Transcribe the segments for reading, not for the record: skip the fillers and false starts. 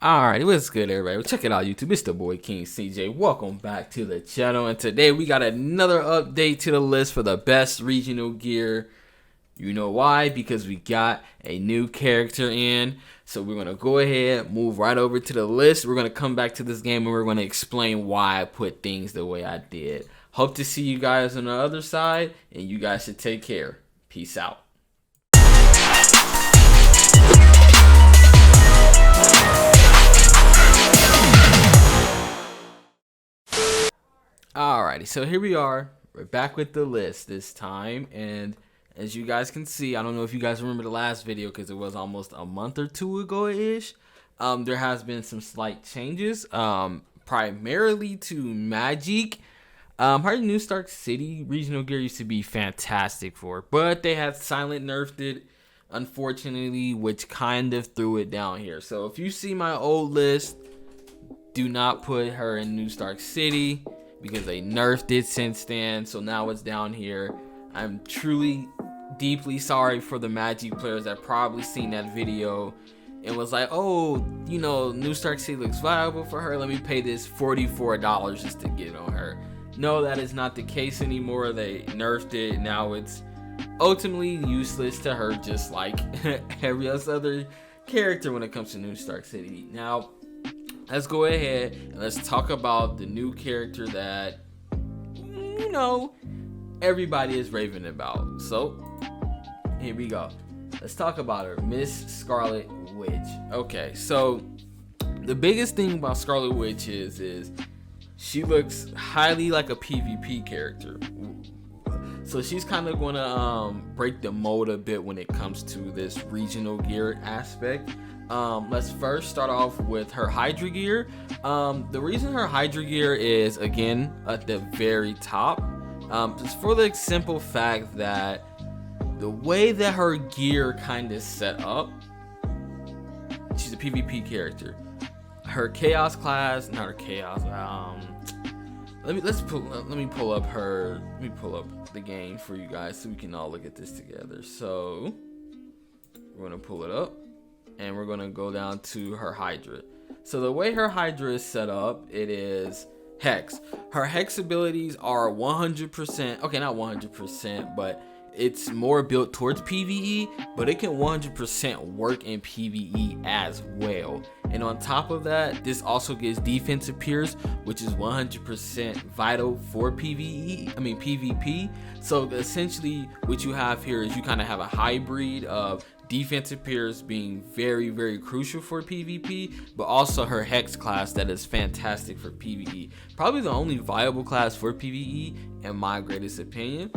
Alright, what's good, everybody? Well, check it out, YouTube. It's the boy King CJ. Welcome back to the channel, and today we got another update to the list for the best regional gear. You know why? Because we got a new character in. So we're gonna go ahead, move right over to the list. We're gonna come back to this game and we're gonna explain why I put things the way I did. Hope to see you guys on the other side, and you guys should take care. Peace out. Alrighty, so here we are. We're back with the list this time, and as you guys can see, I don't know if you guys remember the last video because it was almost a month or two ago-ish. There has been some slight changes, primarily to Magic. Her New Stark City regional gear used to be fantastic for, but they had silent nerfed it, unfortunately, which kind of threw it down here. So if you see my old list, do not put her in New Stark City, because they nerfed it since then. So now it's down here. I'm truly deeply sorry for the Magic players that probably seen that video and was like, oh, you know, New Stark City looks viable for her, let me pay this $44 just to get on her. No, that is not the case anymore. They nerfed it. Now it's ultimately useless to her, just like every other character when it comes to New Stark City. Now let's go ahead and let's talk about the new character that, you know, everybody is raving about. So here we go. Let's talk about her, Miss Scarlet Witch. Okay, so the biggest thing about Scarlet Witch is she looks highly like a PvP character. So she's kind of gonna break the mold a bit when it comes to this regional gear aspect. Let's first start off with her Hydra gear. The reason her Hydra gear is, again, at the very top, is for the simple fact that the way that her gear kind of set up, she's a PvP character. Her Chaos class, not her Chaos. Let me pull up the game for you guys so we can all look at this together. So we're gonna pull it up, and we're gonna go down to her Hydra. So the way her Hydra is set up, it is Hex. Her Hex abilities are 100%, okay, not 100%, but it's more built towards PvE, but it can 100% work in PvE as well. And on top of that, this also gives defensive pierce, which is 100% vital for PvP. So essentially what you have here is you kind of have a hybrid of defensive pierce being very, very crucial for PvP, but also her Hex class that is fantastic for PvE. Probably the only viable class for PvE in my greatest opinion.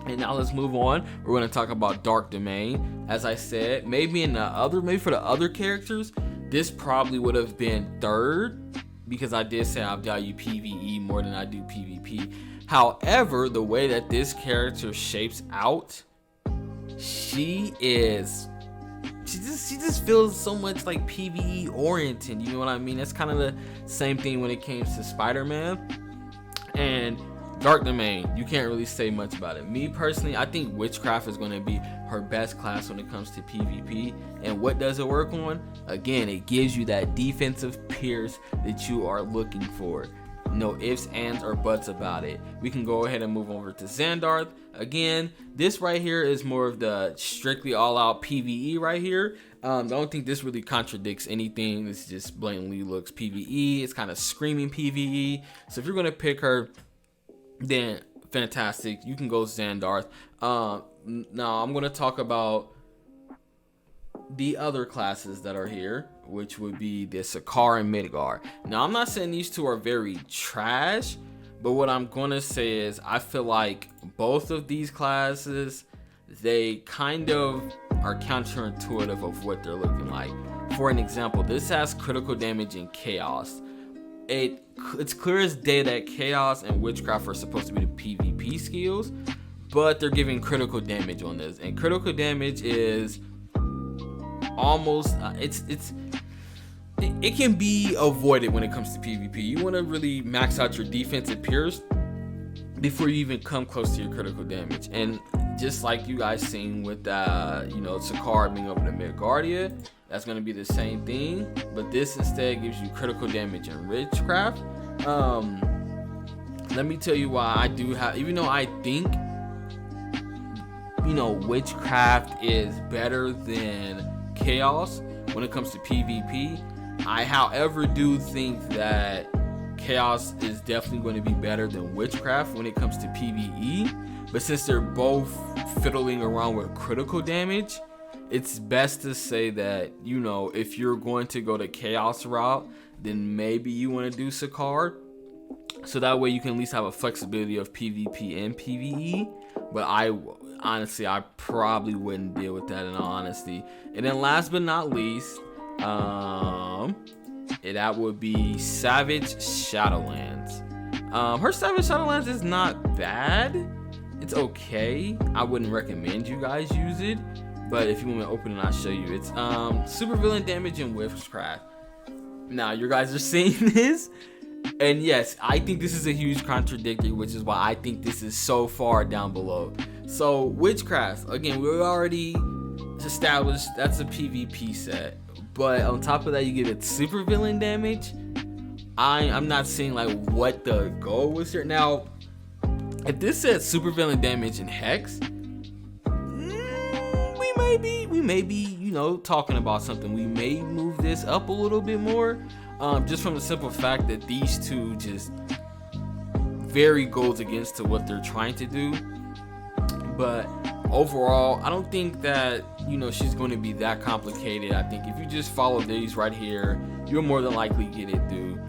And now let's move on. We're going to talk about Dark Domain. As I said, maybe for the other characters, this probably would have been third, because I did say I value PvE more than I do PvP. However, the way that this character shapes out, she just feels so much like PvE oriented, you know what I mean? That's kind of the same thing when it came to Spider-Man and Dark Domain. You can't really say much about it. Me personally, I think Witchcraft is going to be her best class when it comes to PvP. And what does it work on? Again, it gives you that defensive pierce that you are looking for. No ifs, ands, or buts about it. We can go ahead and move over to Xandarth. Again, this right here is more of the strictly all-out PvE right here. I don't think this really contradicts anything. This just blatantly looks PvE. It's kind of screaming PvE. So if you're going to pick her, then fantastic. You can go Xandarth. Now I'm going to talk about the other classes that are here, which would be the Sakaar and Midgar. Now I'm not saying these two are very trash, but what I'm gonna say is I feel like both of these classes, they kind of are counterintuitive of what they're looking like. For an example, this has critical damage and chaos. It's clear as day that chaos and witchcraft are supposed to be the PvP skills, but they're giving critical damage on this, and critical damage is almost it can be avoided when it comes to PvP. You want to really max out your defensive pierce before you even come close to your critical damage. And just like you guys seen with Sakaar being over to Midgardia, That's going to be the same thing, but this instead gives you critical damage and witchcraft. Let me tell you why I do have, even though I think, witchcraft is better than chaos when it comes to PvP. I, however, do think that chaos is definitely going to be better than witchcraft when it comes to PvE. But since they're both fiddling around with critical damage, it's best to say that, if you're going to go the chaos route, then maybe you want to do Sakaar. So that way you can at least have a flexibility of PvP and PvE. But I probably wouldn't deal with that in all honesty. And then last but not least, that would be Savage Shadowlands. Her Savage Shadowlands is not bad. It's okay. I wouldn't recommend you guys use it. But if you want me to open it, I'll show you. It's super villain damage and witchcraft. Now, you guys are seeing this. And yes, I think this is a huge contradiction, which is why I think this is so far down below. So, witchcraft, again, we already established that's a PvP set. But on top of that, you get it super villain damage. I'm not seeing like what the goal was here. Now, if this said super villain damage and hex, we may be, talking about something. We may move this up a little bit more. Just from the simple fact that these two just very goes against to what they're trying to do. But overall, I don't think that, she's going to be that complicated. I think if you just follow these right here, you'll more than likely get it through.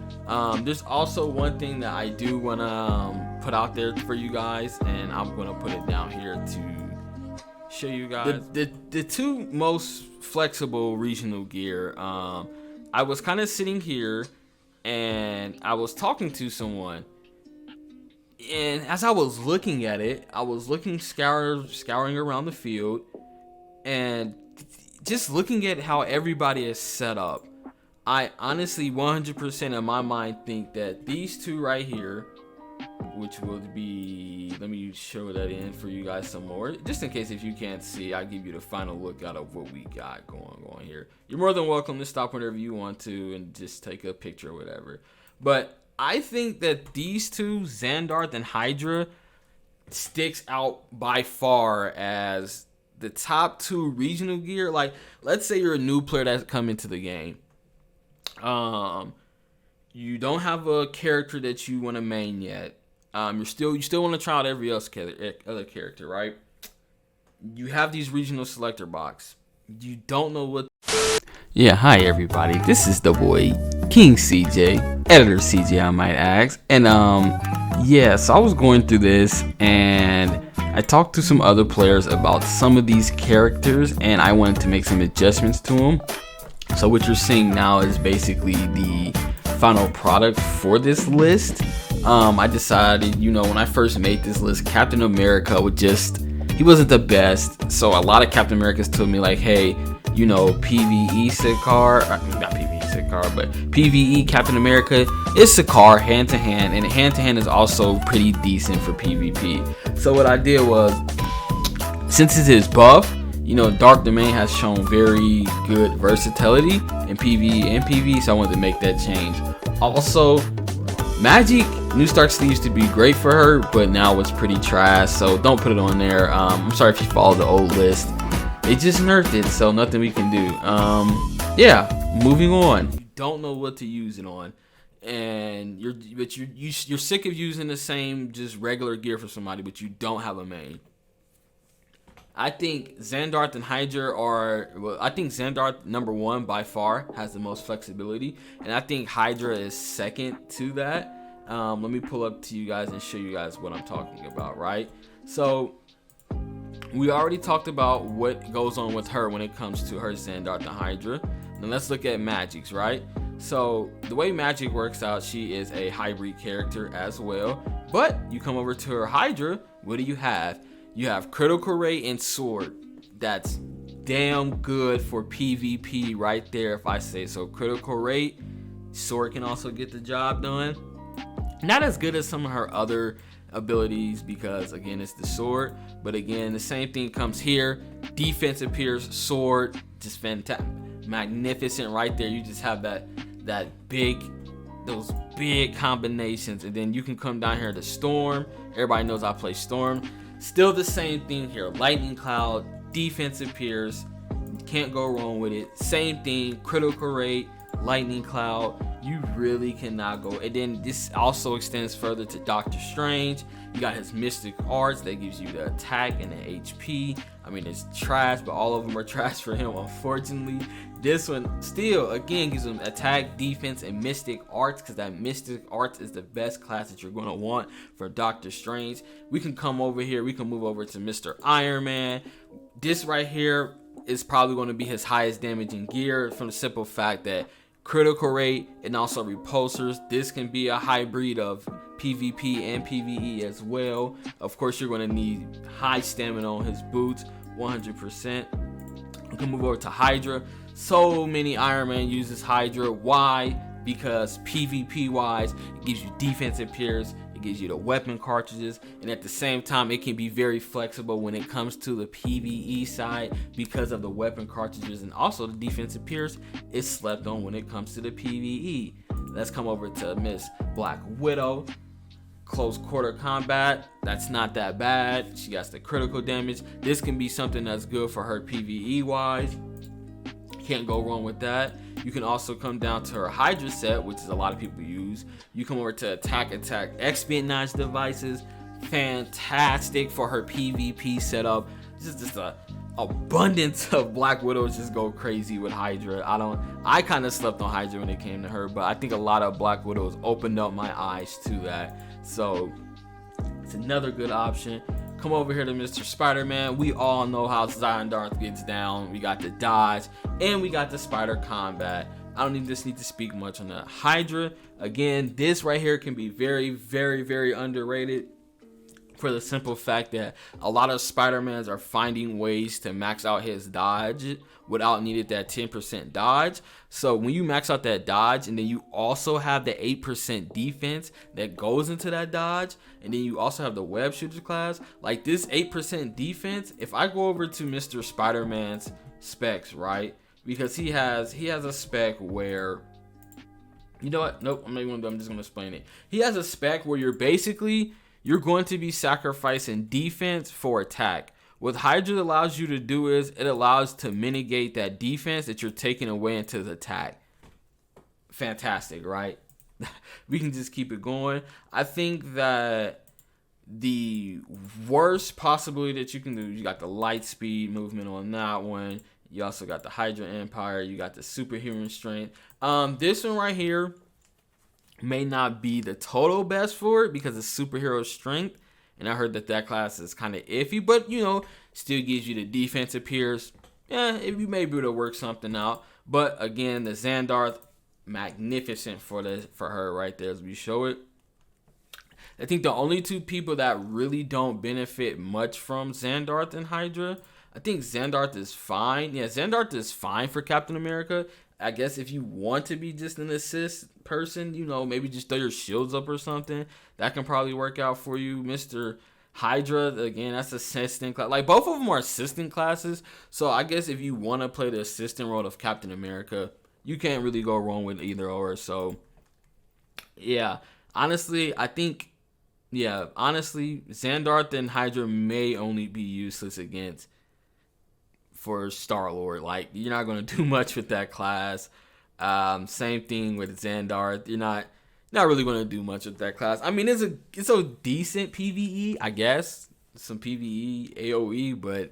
There's also one thing that I do want to put out there for you guys, and I'm going to put it down here to show you guys. The two most flexible regional gear. I was kind of sitting here and I was talking to someone, and as I was looking at it, I was scouring around the field and just looking at how everybody is set up. I honestly 100% in my mind think that these two right here, which would be, let me show that in for you guys some more, just in case if you can't see, I'll give you the final look out of what we got going here. You're more than welcome to stop whenever you want to and just take a picture or whatever. But I think that these two, Xandarth and Hydra, sticks out by far as the top two regional gear. Like, let's say you're a new player that's come into the game. You don't have a character that you want to main yet. You still want to try out every other character, right? You have these regional selector box. You don't know what. Yeah, hi everybody. This is the boy King CJ, editor CJ, I might ask. And so I was going through this and I talked to some other players about some of these characters, and I wanted to make some adjustments to them. So what you're seeing now is basically the final product for this list. I decided, when I first made this list, Captain America he wasn't the best. So a lot of Captain Americas told me like, hey, PvE Sakaar, not PvE Sakaar, but PvE Captain America is Sakaar hand to hand, and hand to hand is also pretty decent for PvP. So what I did was, since it is buff, Dark Domain has shown very good versatility in PvE and PvE, so I wanted to make that change. Also, Magic New Stark Sleeve used to be great for her, but now it's pretty trash, so don't put it on there. I'm sorry if you follow the old list. They just nerfed it, so nothing we can do. Moving on. You don't know what to use it on, and you're sick of using the same just regular gear for somebody, but you don't have a main. I think Xandarth and Hydra I think Xandarth, number one by far, has the most flexibility. And I think Hydra is second to that. Let me pull up to you guys and show you guys what I'm talking about, right? So, we already talked about what goes on with her when it comes to her Xandarth and Hydra. Now let's look at Magic's, right? So, the way Magic works out, she is a hybrid character as well. But, you come over to her Hydra, what do you have? You have Critical Rate and Sword. That's damn good for PvP right there, if I say so. Critical Rate, Sword can also get the job done. Not as good as some of her other abilities because, again, it's the Sword. But again, the same thing comes here. Defense appears, Sword, just fantastic. magnificent right there. You just have those big combinations, and then you can come down here to Storm. Everybody knows I play Storm. Still the same thing here. Lightning Cloud, defensive Pierce, can't go wrong with it. Same thing, critical rate, Lightning Cloud. You really cannot go. And then this also extends further to Dr. Strange. You got his Mystic Arts that gives you the attack and the HP. I mean, it's trash, but all of them are trash for him, unfortunately. This one still, again, gives him attack, defense, and Mystic Arts, because that Mystic Arts is the best class that you're going to want for Dr. Strange. We can come over here. We can move over to Mr. Iron Man. This right here is probably going to be his highest damaging gear, from the simple fact that critical rate and also repulsors. This can be a hybrid of PvP and PvE as well. Of course, you're going to need high stamina on his boots, 100%. We can move over to Hydra. So many Iron Man uses Hydra. Why? Because PvP wise, it gives you defensive Pierce, it gives you the weapon cartridges, and at the same time it can be very flexible when it comes to the PvE side because of the weapon cartridges, and also the defensive Pierce is slept on when it comes to the PvE. Let's come over to Miss Black Widow. Close quarter combat, that's not that bad. She got the critical damage. This can be something that's good for her PvE wise. Can't go wrong with that. You can also come down to her Hydra set, which is a lot of people use. You come over to attack, espionage devices. Fantastic for her PvP setup. Just a abundance of Black Widows just go crazy with Hydra. I kind of slept on Hydra when it came to her, but I think a lot of Black Widows opened up my eyes to that. So it's another good option. Come over here to Mr. Spider-Man. We all know how Xandarth gets down. We got the dodge and we got the spider combat. I don't even just need to speak much on that. Hydra, again, this right here can be very, very, very underrated, for the simple fact that a lot of Spider-Mans are finding ways to max out his dodge without needing that 10% dodge. So when you max out that dodge, and then you also have the 8% defense that goes into that dodge, and then you also have the web shooter class, like this 8% defense, if I go over to Mr. Spider-Man's specs, right? Because he has a spec where, you know what? Nope, I'm just gonna explain it. He has a spec where you're going to be sacrificing defense for attack. What Hydra allows you to do is it allows to mitigate that defense that you're taking away into the attack. Fantastic, right? We can just keep it going. I think that the worst possibility that you can do, you got the light speed movement on that one. You also got the Hydra Empire. You got the superhuman strength. This one right here may not be the total best for it because it's superhero strength, and I heard that class is kind of iffy, but you know, still gives you the defensive Pierce. Yeah, if you may be able to work something out. But again, the Xandarth, magnificent for her right there as we show it. I think the only two people that really don't benefit much from Xandarth and Hydra, I think Xandarth is fine. Yeah, Xandarth is fine for Captain America. I guess if you want to be just an assist person, you know, maybe just throw your shields up or something, that can probably work out for you. Mr. Hydra, again, that's assistant class. Like, both of them are assistant classes. So I guess if you want to play the assistant role of Captain America, you can't really go wrong with either or. So, yeah, honestly, Xandarth and Hydra may only be useless for Star-Lord. Like, you're not going to do much with that class. Same thing with Xandarth. You're not really going to do much with that class. I mean, it's a decent PvE, I guess. Some PvE, AoE, but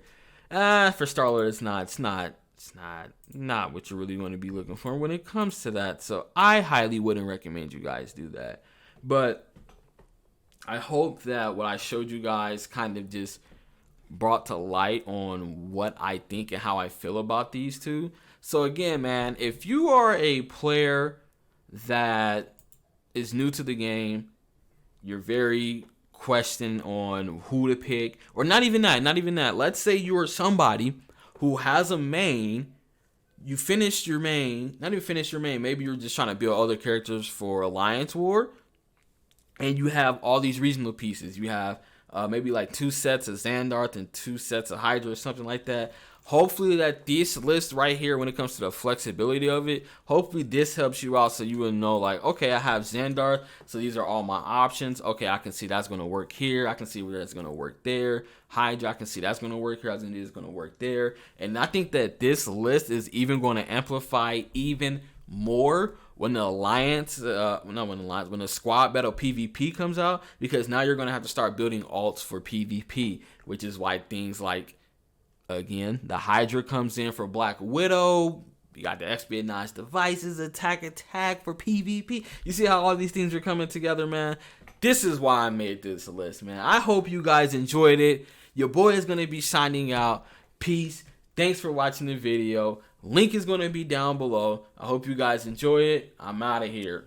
for Star-Lord, it's not what you're really going to be looking for when it comes to that. So I highly wouldn't recommend you guys do that. But I hope that what I showed you guys kind of just brought to light on what I think and how I feel about these two. So again, man, if you are a player that is new to the game, you're very questioned on who to pick, or not even that. Let's say you're somebody who has a main, you finished your main, not even finished your main, maybe you're just trying to build other characters for Alliance War, and you have all these regional pieces. You have maybe like 2 sets of Xandarth and 2 sets of Hydra or something like that. Hopefully that this list right here, when it comes to the flexibility of it, hopefully this helps you out so you will know like, okay, I have Xandar, so these are all my options. Okay, I can see that's going to work here. I can see where that's going to work there. Hydra, I can see that's going to work here. I can see it's going to work there. And I think that this list is even going to amplify even more when the alliance, when the squad battle PvP comes out, because now you're going to have to start building alts for PvP, which is why things like, again, the Hydra comes in for Black Widow. You got the espionage devices, attack for PvP. You see how all these things are coming together, man? This is why I made this list, man. I hope you guys enjoyed it. Your boy is going to be signing out. Peace. Thanks for watching the video. Link is going to be down below. I hope you guys enjoy it. I'm out of here.